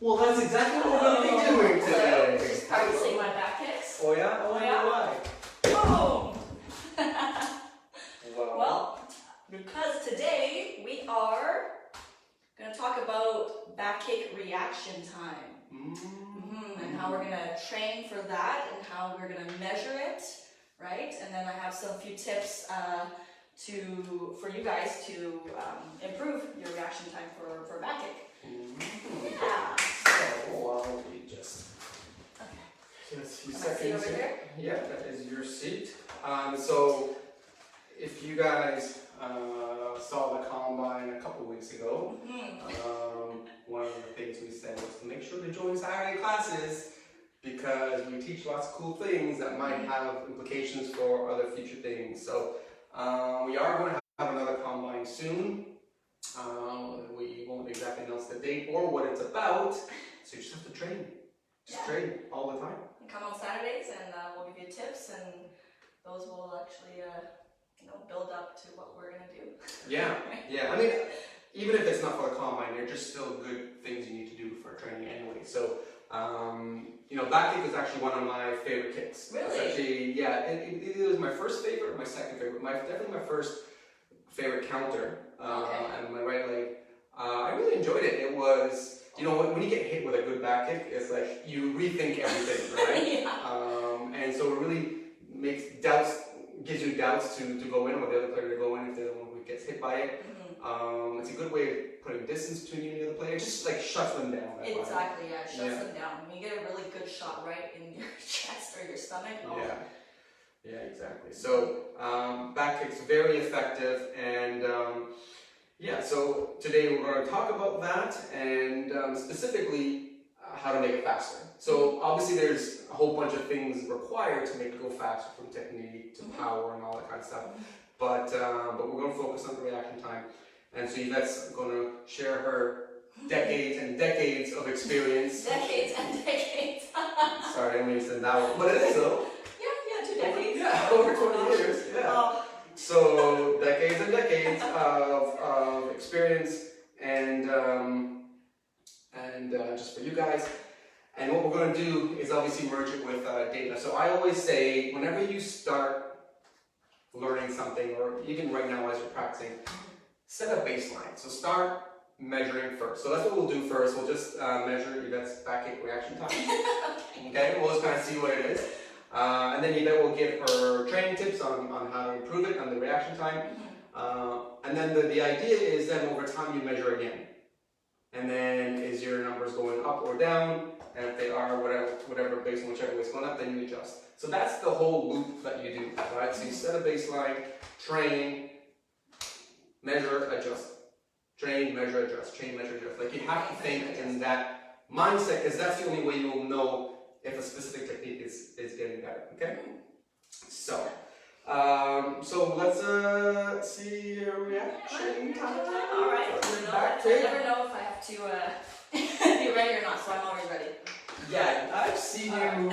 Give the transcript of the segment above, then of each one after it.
Well, that's exactly what we're going to be doing today. Just practicing my back kicks. Oh yeah? Oh yeah? Why? Boom! Well, because today we are going to talk about back kick reaction time. And how we're going to train for that and how we're going to measure it, right? And then I have some few tips for you guys to improve your reaction time for back kick. Yeah. So I'll be just Okay. a few Am I seconds seat over here. there? Yeah, that is your seat. So if you guys saw the combine a couple weeks ago, one of the things we said was to make sure to join Saturday classes because we teach lots of cool things that might have implications for other future things. So we are going to have another combine soon. We won't exactly announce the date or what it's about, so you just have to train. Just train all the time. And come on Saturdays and we'll give you tips and those will actually build up to what we're going to do. Yeah, yeah. I mean, even if it's not for the combine, they're just still good things you need to do for training anyway. So, back kick is actually one of my favorite kicks. Really? It's actually, yeah, it was my first favorite or my second favorite. Definitely my first favorite counter. And my right leg. I really enjoyed it. It was, when you get hit with a good back kick, it's like you rethink everything, right? Yeah. And so it really gives you doubts to go in or the other player to go in if they're the one who gets hit by it. It's a good way of putting distance between you and the other player. It just like shuts them down. Exactly, yeah, it shuts them down. When you get a really good shot right in your chest or your stomach. Oh. Yeah, exactly. So back kick's very effective, and so today we're going to talk about that and specifically how to make it faster. So obviously there's a whole bunch of things required to make it go faster, from technique to power and all that kind of stuff. But we're going to focus on the reaction time. And so Yvette's going to share her decades and decades of experience. Decades and decades. Sorry, I didn't mean to say that one. But it is though. Yeah, 2 decades. Yeah, over 20 years. Yeah. So decades and decades of experience and just for you guys. And what we're going to do is obviously merge it with data. So I always say, whenever you start learning something, or even right now as you're practicing, set a baseline. So start measuring first. So that's what we'll do first. We'll just measure Yvette's back kick reaction time. Okay, we'll just kind of see what it is. And then Yvette will give her training tips on how to improve it, on the reaction time. And then the idea is then over time you measure again. And then is your numbers going up or down? And if they are, whatever based on whichever way it's going up, then you adjust. So that's the whole loop that you do, right? So you set a baseline, train, measure, adjust. Train, measure, adjust. Train, measure, adjust. Like you have to think in that mindset, because that's the only way you'll know if a specific technique is getting better. Okay? So let's see your reaction time. All right. I never know if I have to be ready or not, so I'm always ready. Yeah, I've seen you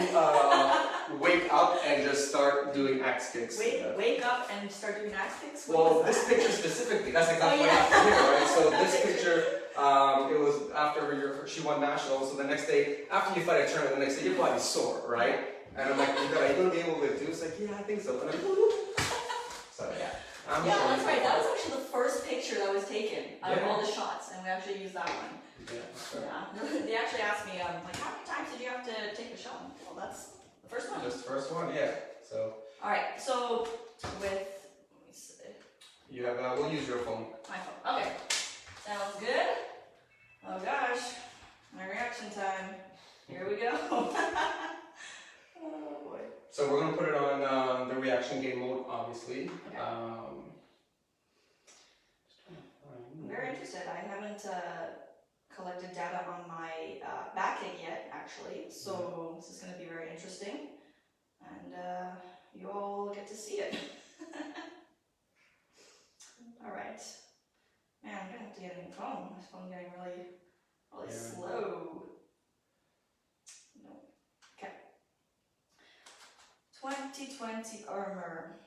wake up and just start doing axe kicks. Wake up and start doing axe kicks? Well, this picture specifically, that's exactly what happened here, right? So this picture, it was after she won nationals, so the next day, after you fight a tournament, the next day, your body's sore, right? And I'm like, are you going to be able to do it? It's like, yeah, I think so. And I'm so, yeah. That's right. That was actually the first picture that was taken out of all the shots, and we actually used that one. Yeah. They actually asked me, how many times did you have to take the shot? Well, that's the first one. Just the first one, yeah. So. All right. So let me see. You have. We'll use your phone. My phone. Okay. Sounds good. Oh gosh, my reaction time. Here we go. Oh boy. So we're gonna put it on the reaction game mode, obviously. Okay. I'm very interested. I haven't collected data on my back kick yet, actually. So this is going to be very interesting, and you all get to see it. All right. Man, I'm gonna have to get a new phone. My phone's getting really slow. No. Okay. 2020 armor.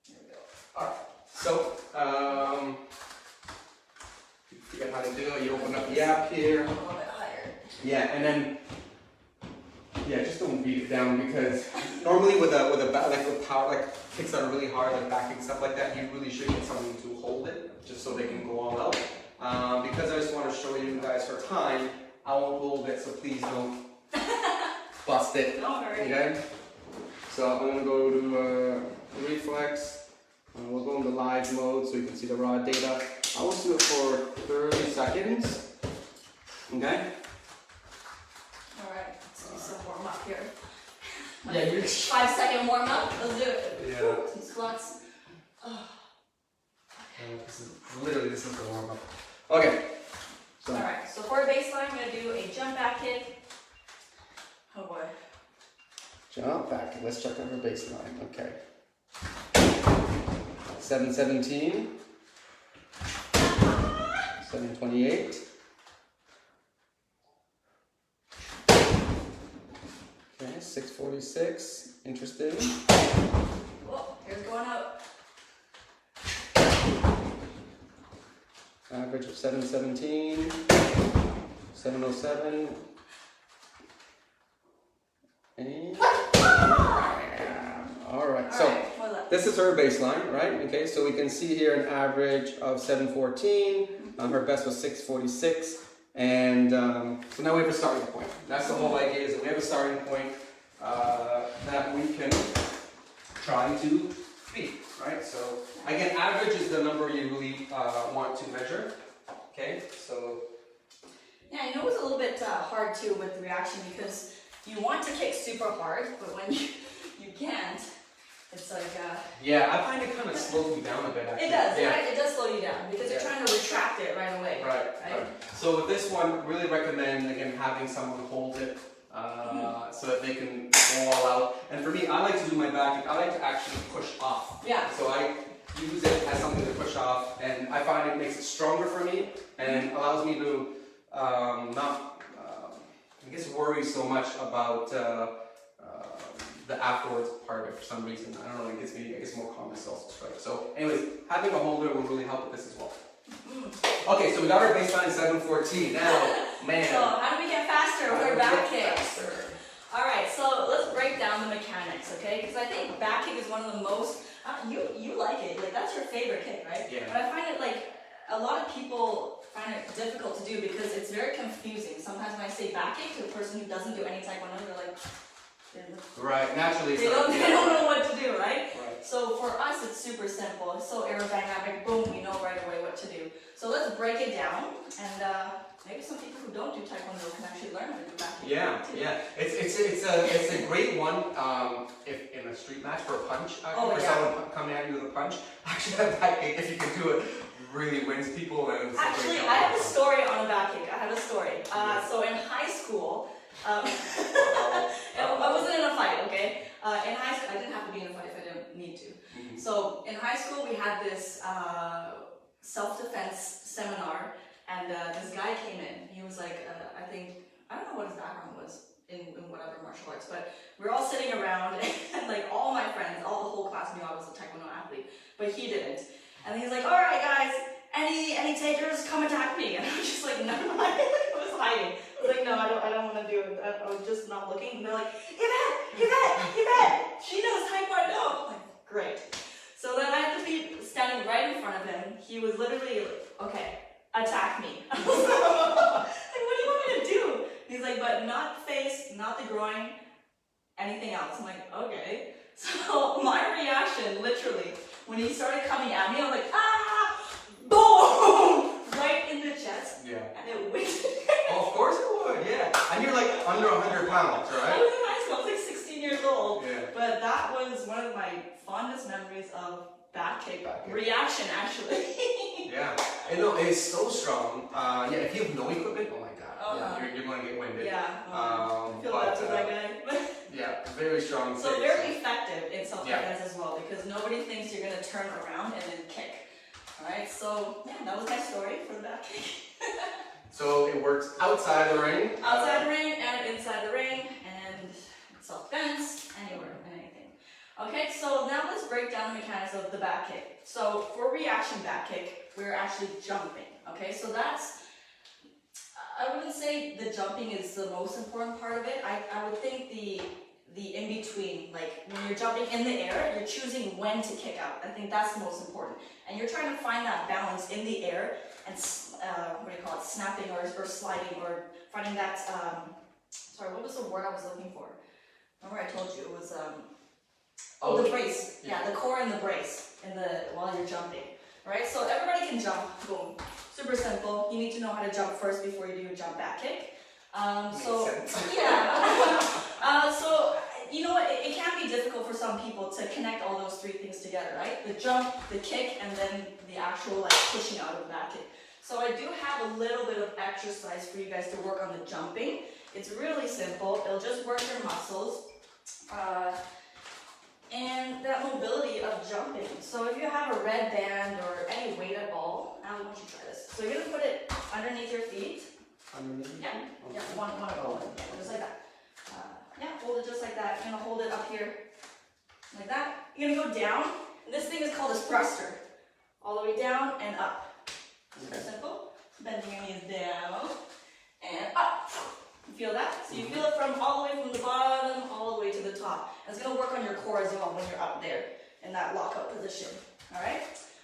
Here we go. Alright. So, you forget how to do it. You open up the app here. Yeah, and then just don't beat it down, because normally with a like with power, like kicks that are really hard, like back kick, stuff like that, you really should get someone to hold it just so they can go all out. Because I just want to show you guys for time, I won't hold it, so please don't bust it. Don't worry. Okay. So I'm gonna go to reflex. We'll go into live mode so you can see the raw data. I will do it for 30 seconds. Okay. Alright, let's do some warm up here. Yeah, you're 5-second warm up. Let's do it. Yeah. Some squats. Oh. This is the warm up. Okay. So. Alright, so for a baseline, I'm gonna do a jump back kick. Oh boy. Jump back. Let's check out our baseline. Okay. 717. 728. Okay, 646. Interesting. Whoa, here's going up. Average of 717. 707. And Alright, so this is her baseline, right? Okay, so we can see here an average of 714. Her best was 646. And so now we have a starting point. That's the whole idea, is that we have a starting point that we can try to beat, right? So again, average is the number you really want to measure. Okay, so. Yeah, I know it was a little bit hard too with the reaction, because you want to kick super hard, but when you can't, it's like yeah, I find it kind of slows you down a bit, actually. It does, yeah. Right? It does slow you down, because you're trying to retract it right away. Right. So with this one, really recommend, again, having someone hold it so that they can go all out. And for me, I like to do my back kick. I like to actually push off. Yeah. So I use it as something to push off, and I find it makes it stronger for me and allows me to not, I guess, worry so much about the afterwards part of it for some reason. I don't know, it gives me, I guess, more calm myself to strike. So anyways, having a holder will really help with this as well. Okay, so we got our baseline 714. Now, man. So how do we get faster with our back kicks? Alright, so let's break down the mechanics, okay? Because I think back kick is one of the most, you like it, like that's your favorite kick, right? Yeah. But I find it like, a lot of people find it difficult to do because it's very confusing. Sometimes when I say back kick to a person who doesn't do any taekwondo, they're like, right, naturally. They don't know what to do, right? Right. So for us, it's super simple. It's so aerodynamic. Boom, we know right away what to do. So let's break it down, and maybe some people who don't do taekwondo can actually learn how to do back kick. Yeah. It's a great one if in a street match for a punch. For someone coming at you with a punch. Actually, that back kick, if you can do it, really wins people. And it's Actually, I have a story on a back kick. I have a story. So in high school. I wasn't in a fight, okay? In high school, I didn't have to be in a fight if I didn't need to. So in high school, we had this self-defense seminar, and this guy came in. He was like, I don't know what his background was in whatever martial arts, but we were all sitting around, and like all my friends, the whole class knew I was a taekwondo athlete, but he didn't. And he's like, all right, guys, any takers, come attack me. And I was just like, no, I was hiding. I was like, no, I don't want to do it. I was just not looking. And they're like, Yvette, she knows taekwondo. I'm like, great. So then I had to be standing right in front of him. He was literally like, okay, attack me. I was like, what do you want me to do? He's like, but not the face, not the groin, anything else. I'm like, okay. So my reaction, literally, when he started coming at me, I was like, boom! Right in the chest. Yeah. And it went. Oh, of course it would, yeah. And you're like under 100 pounds, right? I was in high school, I was like 16 years old. Yeah. But that was one of my fondest memories of back kick reaction, actually. Yeah. And no, it's so strong. If you have no equipment, oh my god, you're going to get winded. Yeah. I feel bad for that guy. Yeah, very strong. So very effective in self-defense as well, because nobody thinks you're going to turn around and then kick. Alright, so yeah, that was my story for the back kick. So it works outside the ring? Outside the ring and inside the ring, and self-defense, anywhere and anything. Okay, so now let's break down the mechanics of the back kick. So for reaction back kick, we're actually jumping. Okay, so that's I wouldn't say the jumping is the most important part of it. I would think the in-between, like when you're jumping in the air, you're choosing when to kick out. I think that's the most important. And you're trying to find that balance in the air and, what do you call it, snapping or sliding or finding that, sorry, what was the word I was looking for? Remember I told you it was, the brace. Yeah, the core and the brace while you're jumping. Right? So everybody can jump, boom. Super simple. You need to know how to jump first before you do a jump back kick. So you know what, it can be difficult for some people to connect all those three things together, right? The jump, the kick, and then the actual like pushing out of the back kick. So I do have a little bit of exercise for you guys to work on the jumping. It's really simple. It'll just work your muscles. And that mobility of jumping. So if you have a red band or any weighted ball, why don't you try this? So you're gonna put it underneath your feet. Underneath? Yeah, yeah, one of them. Yeah, just like that. Yeah, hold it just like that. You're gonna hold it up here, like that. You're gonna go down. And this thing is called a thruster. All the way down and up. Super simple. Bending your knees down and up. You feel that? So you feel it from all the way from the bottom all the way to the top. And it's gonna work on your core as well when you're up there in that lockout position. All right?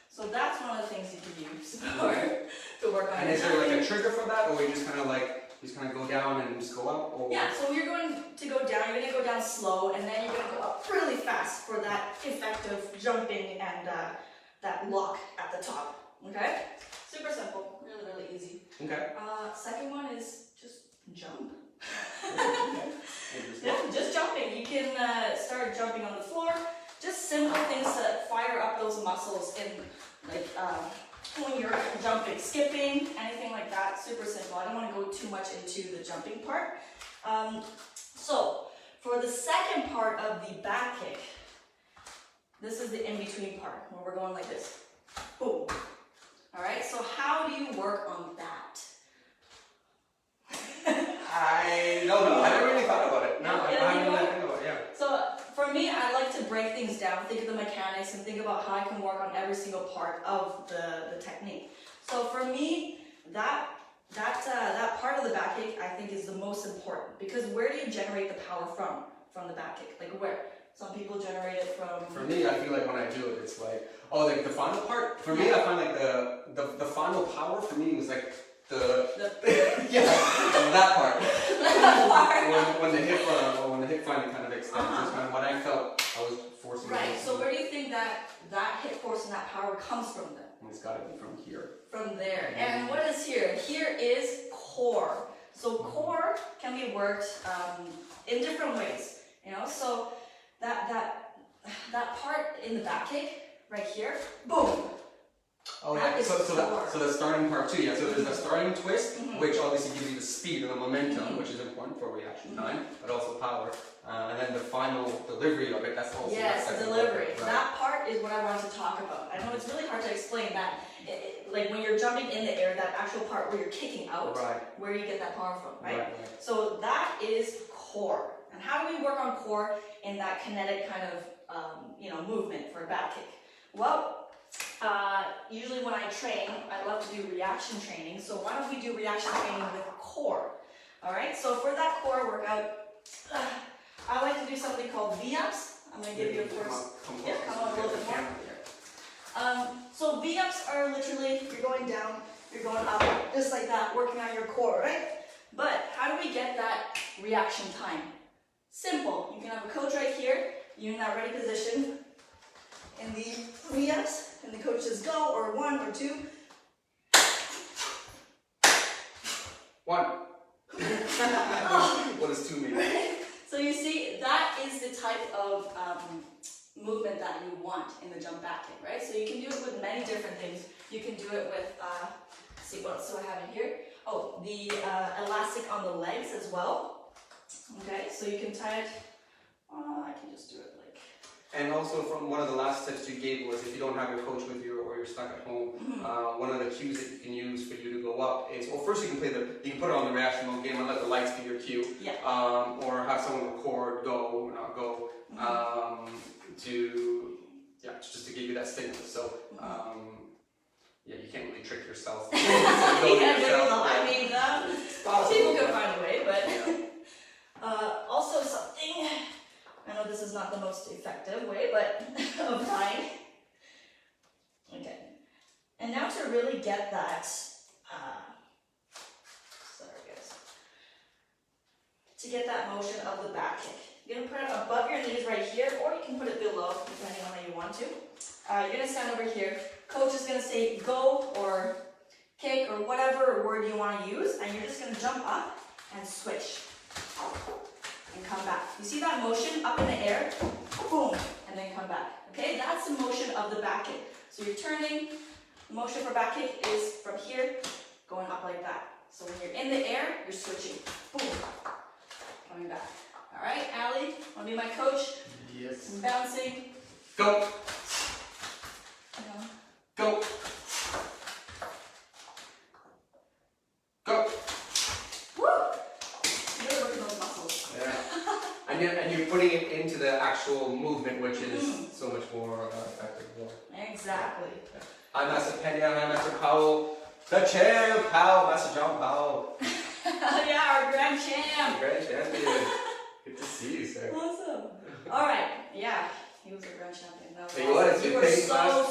So that's one of the things you can use to work on. And is there like a trigger for that, or you just kind of go down and just go up? Or? Yeah, so you're going to go down, you're going to go down slow, and then you're going to go up really fast for that effective jumping and that lock at the top. Okay? Super simple, really, really easy. Okay. Second one is just jump. Okay. Yeah, just jumping. You can start jumping on the floor. Just simple things to fire up those muscles in, like when you're jumping, skipping, anything like that. Super simple. I don't want to go too much into the jumping part. So for the second part of the back kick, this is the in-between part where we're going like this. Boom. All right. So how do you work on that? I don't know. I never really thought about it. No, I haven't really thought about it. Yeah. So for me, I like to break things down, think of the mechanics, and think about how I can work on every single part of the technique. So for me, that part of the back kick I think is the most important, because where do you generate the power from the back kick? Like where? Some people generate it from. For me, I feel like when I do it, it's like the final part. For me, I find like the final power for me was like that part. when the hip finally kind of extends, is kind of what I felt I was forcing. Right. So where do you think that hip force and that power comes from then? It's got to be from here. From there. And what is here? Here is core. So core can be worked in different ways. You know, so that part in the back kick right here, boom. Oh yeah, so the starting part too, yeah. So there's the starting twist, which obviously gives you the speed and the momentum, which is important for reaction time, but also power. And then the final delivery of it, that's also the delivery. Right. That part is what I wanted to talk about. I know it's really hard to explain that, like when you're jumping in the air, that actual part where you're kicking out, where do you get that power from, right? So that is core. And how do we work on core in that kinetic kind of movement for a back kick? Well, usually when I train, I love to do reaction training. So why don't we do reaction training with core? All right. So for that core workout, I like to do something called V-ups. I'm going to give you a first. Come on a little bit more. So V-ups are literally you're going down, you're going up, just like that, working on your core, right? But how do we get that reaction time? Simple. You can have a coach right here. You're in that ready position. In the V-ups, and the coach says go, or 1 or 2. 1. What does 2 mean? Right? So you see, that is the type of movement that you want in the jump back kick, right? So you can do it with many different things. You can do it with, let's see what else do I have in here? Oh, the elastic on the legs as well. Okay, so you can tie it, I can just do it like. And also from one of the last tips you gave was if you don't have your coach with you or you're stuck at home, one of the cues that you can use for you to go up is, well, first you can put it on the reaction mode game and let the lights be your cue. Yeah. Or have someone record go, not go, just to give you that stimulus. So, yeah, you can't really trick yourself. You can't do it. I mean, is not the most effective way, but of trying. Okay. And now to really get that, sorry guys, to get that motion of the back kick. You're going to put it above your knees right here, or you can put it below, depending on how you want to. You're going to stand over here. Coach is going to say go or kick or whatever word you want to use, and you're just going to jump up and switch and come back. You see that motion up in the air? Boom, and then come back. Okay, that's the motion of the back kick. So you're turning. The motion for back kick is from here, going up like that. So when you're in the air, you're switching. Boom, coming back. All right, Ali, want to be my coach? Yes. I'm bouncing. Go. Go. Go. Woo! You're working those muscles. Yeah. And you're putting it into the actual movement, which is so much more effective. Exactly. Hi, Master Pena. Hi, Master Powell. The champ, Powell. Master John Powell. Yeah, our grand champ. Grand champion. Good to see you, sir. Awesome. All right. Yeah, he was our grand champion. That was He awesome. was. You were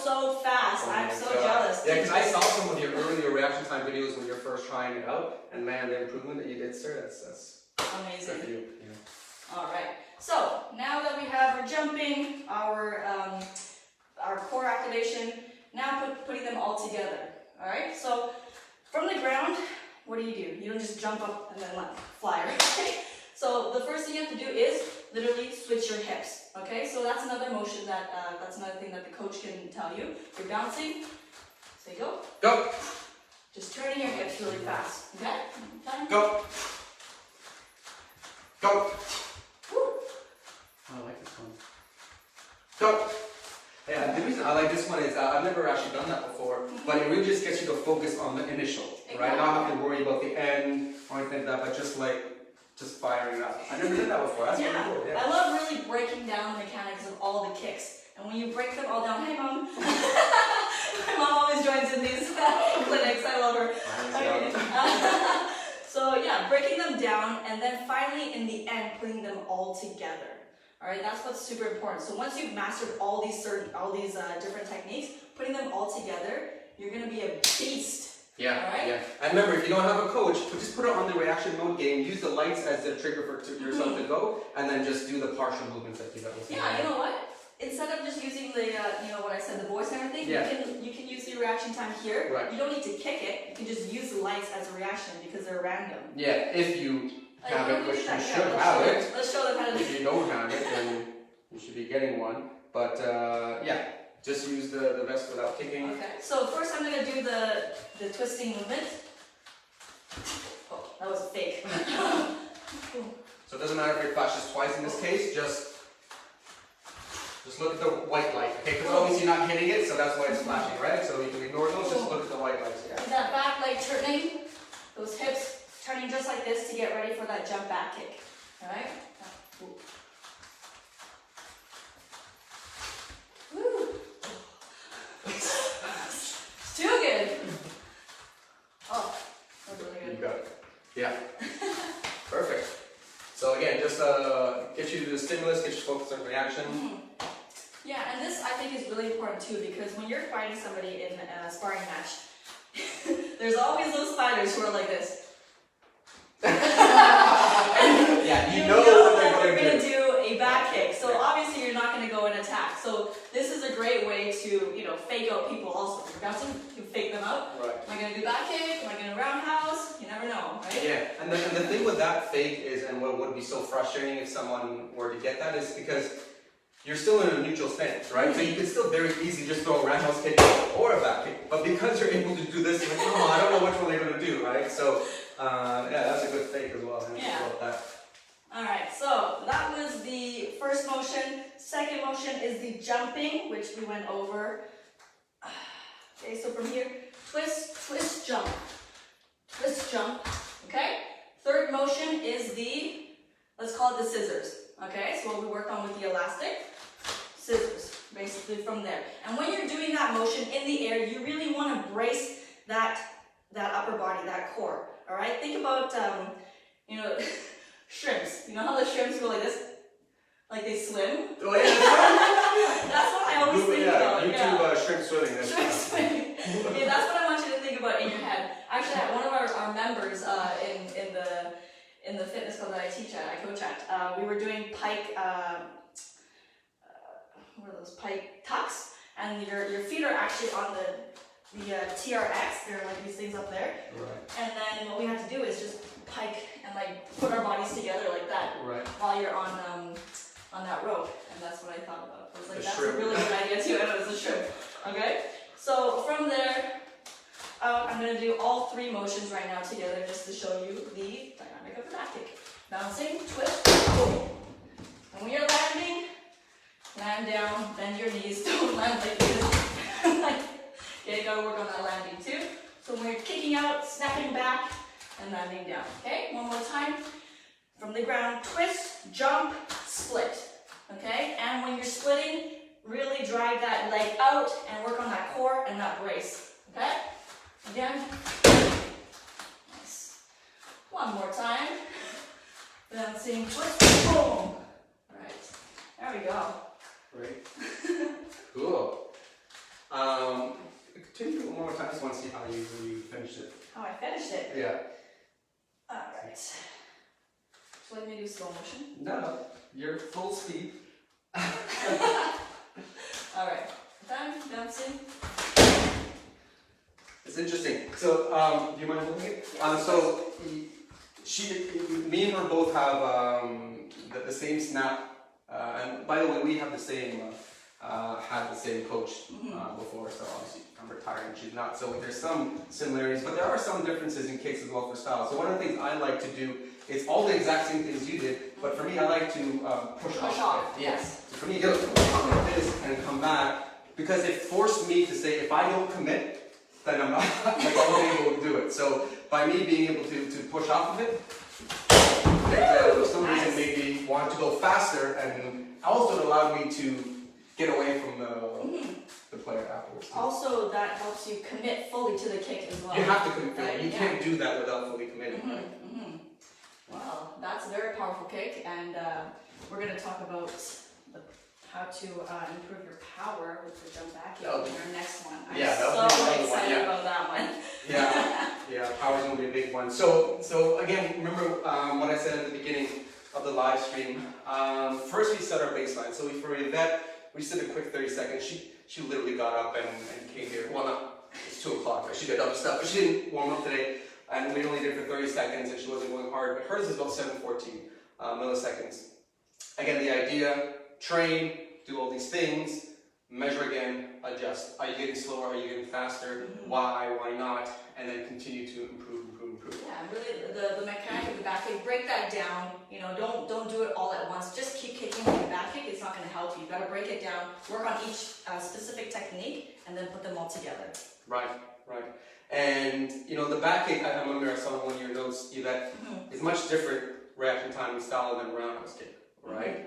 so fast. Oh I'm my so God. jealous. Yeah, because I saw some of your earlier reaction time videos when you're first trying it out, and man, the improvement that you did, sir, that's amazing. good for you. Yeah. All right. So now that we have our jumping, our core activation, now putting them all together. All right. So from the ground, what do? You don't just jump up and then fly, right? So the first thing you have to do is literally switch your hips. Okay. So that's another motion that's another thing that the coach can tell you. You're bouncing. Say go. Go. Just turning your hips really fast. Okay. Time. Go. Go. Woo. I like this one. Go. Yeah, the reason I like this one is I've never actually done that before, but it really just gets you to focus on the initial, right? Not have to worry about the end or anything like that, but just firing it up. I never did that before. That's really cool. Yeah. I love really breaking down the mechanics of all the kicks. And when you break them all down, hey mom. My mom always joins in these clinics. I love her. Okay. So yeah, breaking them down and then finally in the end putting them all together. All right, that's what's super important. So once you've mastered all these different techniques, putting them all together, you're gonna be a beast. Yeah, Alright? yeah. And remember, if you don't have a coach, just put it on the reaction mode game. Use the lights as the trigger for yourself to go, and then just do the partial movements that you got. Yeah, you know what? Instead of just using the, what I said, the voice and everything, you can use the reaction time here. Right. You don't need to kick it. You can just use the lights as a reaction because they're random. Yeah, if you have it, which you should have it. Let's show them how to do If you don't have it, then you should be getting one. But yeah, just use the rest without kicking. Okay, so first I'm going to do the twisting movement. Oh, that was fake. So it doesn't matter if it flashes twice in this case, just look at the white light, okay? Because obviously you're not hitting it, so that's why it's flashing, right? So you can ignore those, just look at the white lights, yeah. That back leg turning, those hips turning just like this to get ready for that jump back kick. Alright? Woo! It's too good! Oh, that was really good. You got it. Yeah. Perfect. So again, just get you to the stimulus, get you focused on reaction. Yeah, and this I think is really important too because when you're fighting somebody in a sparring match, there's always those fighters who are like this. Yeah, you know that they're going to do a back kick, so obviously you're not going to go and attack. So this is a great way to, fake out people also. You're bouncing, you fake them out. Right. Am I going to do back kick? Am I going to roundhouse? You never know, right? Yeah, and the thing with that fake is, and what would be so frustrating if someone were to get that is because you're still in a neutral stance, right? So you can still very easily just throw a roundhouse kick or a back kick. But because you're able to do this, you're like, oh, I don't know which one they're going to do, right? So, yeah, that's a good fake as well. Yeah. That. Alright, so that was the first motion. Second motion is the jumping, which we went over. Okay, so from here, twist, twist, jump. Twist, jump. Okay? Third motion is the, let's call it the scissors. Okay, so what we worked on with the elastic, scissors, basically from there. And when you're doing that motion in the air, you really want to brace that upper body, that core. All right, think about, shrimps. You know how the shrimps go like this? Like they swim. Oh yeah, That's what I always think about. YouTube shrimp swimming. That's Shrimp swimming. Okay, that's what I want you to think about in your head. Actually, one of our members in the fitness club that I coach at, we were doing pike. What are those pike tucks? And your feet are actually on the TRX. They're like these things up there. Right. And then what we have to do is just pike and like put our bodies together like that. Right. While you're on that rope, and that's what I thought about. I was like, that's shrimp. a really good idea too. I know it's a shrimp. Okay, so from there, I'm gonna do all three motions right now together just to show you the dynamic of the back kick. Bouncing, twist, boom. And when you're landing, land down, bend your knees, don't land like this. Okay, you gotta work on that landing too. So when you're kicking out, snapping back, and landing down. Okay, one more time. From the ground, twist, jump, split. Okay, and when you're splitting, really drive that leg out and work on that core and that brace. Okay, again. Nice. One more time. Bouncing, twist, boom. Alright, there we go. Great. Cool. Continue one more time. I just want to see how you finished it. How I finished it. Yeah. Alright. So let me do slow motion. No, you're full speed. Alright. Done. Bouncing. It's interesting. So, do you mind holding it? So, me and her both have the same snap. And by the way, we have the same, had the same coach before. So obviously, I'm retired and she's not. So there's some similarities, but there are some differences in kicks as well for style. So one of the things I like to do is all the exact same things you did, but for me, I like to push off. Yes. So for me, go like this and come back because it forced me to say, if I don't commit, then I'm not like I won't be able to do it. So by me being able to push off of it, for some reason made me want to go faster, and also it allowed me to get away from the player afterwards. Also, that helps you commit fully to the kick as well. You have to commit. Right? You can't do that without fully committing. Right? Wow, that's a very powerful kick, and we're going to talk about how to improve your power with the jump back kick in our next one. I'm so excited about that one. Yeah, power's gonna be a big one. So again, remember what I said at the beginning of the live stream. First we set our baseline. So for Yvette, we just did a quick 30 seconds. She literally got up and came here. Well, not, it's 2 o'clock, right? She did other stuff, but she didn't warm up today. And we only did it for 30 seconds and she wasn't going hard, but hers is about 714 milliseconds. Again, the idea, train, do all these things, measure again, adjust. Are you getting slower? Are you getting faster? Why not? And then continue to improve. Yeah, really, the mechanic of the back kick, break that down. You know, don't do it all at once. Just keep kicking with the back kick. It's not going to help you. You've got to break it down, work on each specific technique, and then put them all together. Right. And you know, the back kick, I remember I saw in one of your notes, Yvette, is much different reaction time and style than roundhouse kick, right?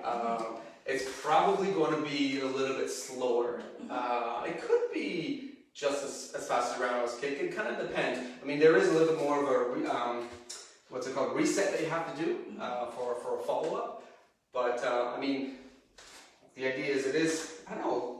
It's probably going to be a little bit slower. It could be just as fast as a roundhouse kick. It kind of depends. I mean, there is a little bit more of a what's it called, reset that you have to do for a follow up. But I mean, the idea is it is. I don't know.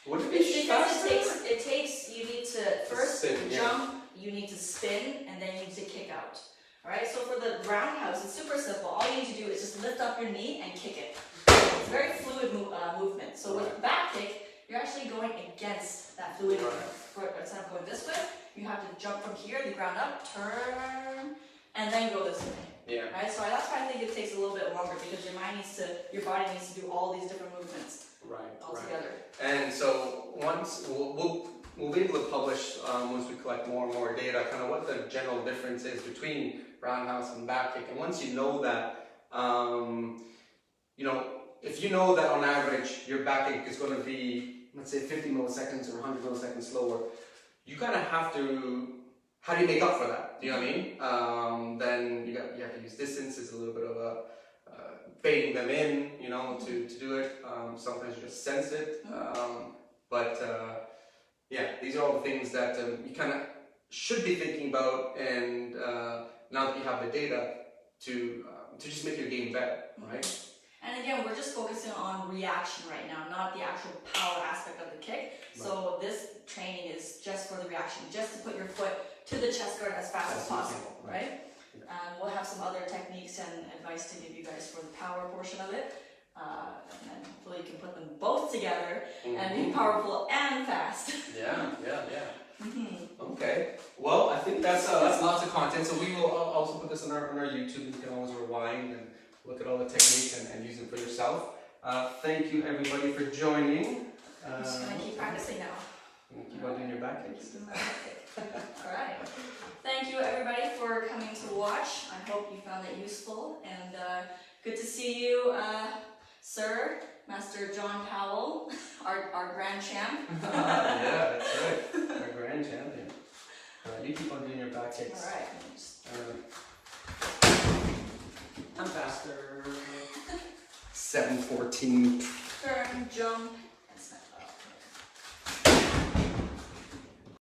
Would it be faster? It takes. You need to first jump. You need to spin, and then you need to kick out. All right. So for the roundhouse, it's super simple. All you need to do is just lift up your knee and kick it. It's very fluid movement. So with back kick, you're actually going against that fluid movement. Instead of going this way, you have to jump from here, the ground up, turn, and then go this way. Yeah. Right. So that's why I think it takes a little bit longer because your body needs to do all these different movements. All together. And so once we'll be able to publish once we collect more and more data, kind of what the general difference is between roundhouse and back kick. And once you know that, you know, if you know that on average your back kick is going to be, let's say, 50 milliseconds or 100 milliseconds slower, you kind of have to. How do you make up for that? Do you know what I mean? Then you have to use distance. It's a little bit of a baiting them in, you know, to do it. Sometimes you just sense it. Yeah, these are all the things that you kind of should be thinking about. And now that you have the data to just make your game better, right? And again, we're just focusing on reaction right now, not the actual power aspect of the kick. So this training is just for the reaction, just to put your foot to the chest guard as fast as possible, right? And we'll have some other techniques and advice to give you guys for the power portion of it. And then hopefully you can put them both together and be powerful and fast. Yeah. Okay. Well, I think that's lots of content. So we will also put this on our YouTube. You can always rewind and look at all the techniques and use them for yourself. Thank you everybody for joining. I'm just gonna keep practicing now. Keep on doing your back kicks. Alright. Thank you everybody for coming to watch. I hope you found it useful and good to see you, Sir, Master John Powell, our grand champ. Yeah, that's right. Our grand champion. You keep on doing your back kicks. Alright. I'm faster. 7:14. Turn, jump,